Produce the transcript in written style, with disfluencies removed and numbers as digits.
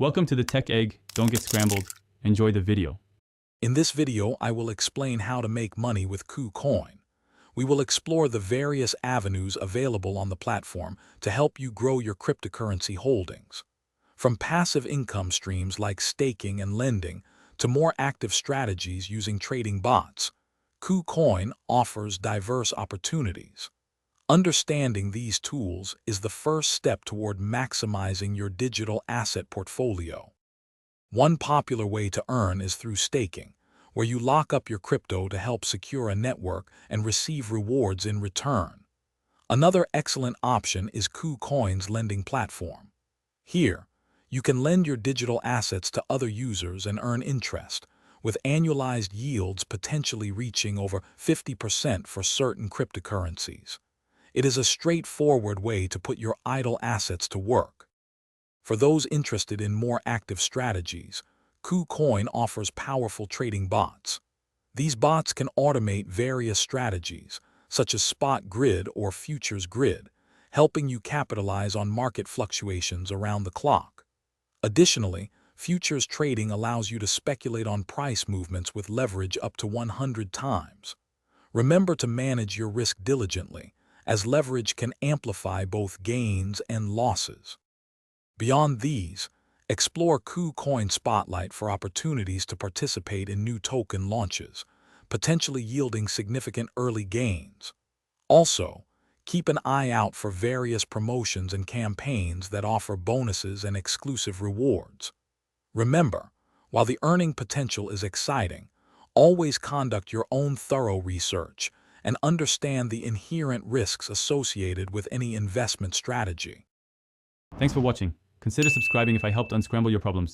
Welcome to the Tech Egg. Don't get scrambled. Enjoy the video. In this video, I will explain how to make money with KuCoin. We will explore the various avenues available on the platform to help you grow your cryptocurrency holdings. From passive income streams like staking and lending to more active strategies using trading bots, KuCoin offers diverse opportunities. Understanding these tools is the first step toward maximizing your digital asset portfolio. One popular way to earn is through staking, where you lock up your crypto to help secure a network and receive rewards in return. Another excellent option is KuCoin's lending platform. Here, you can lend your digital assets to other users and earn interest, with annualized yields potentially reaching over 50% for certain cryptocurrencies. It is a straightforward way to put your idle assets to work. For those interested in more active strategies, KuCoin offers powerful trading bots. These bots can automate various strategies, such as spot grid or futures grid, helping you capitalize on market fluctuations around the clock. Additionally, futures trading allows you to speculate on price movements with leverage up to 100 times. Remember to manage your risk diligently, as leverage can amplify both gains and losses. Beyond these, explore KuCoin Spotlight for opportunities to participate in new token launches, potentially yielding significant early gains. Also, keep an eye out for various promotions and campaigns that offer bonuses and exclusive rewards. Remember, while the earning potential is exciting, always conduct your own thorough research and understand the inherent risks associated with any investment strategy. Thanks for watching. Consider subscribing if I helped unscramble your problems.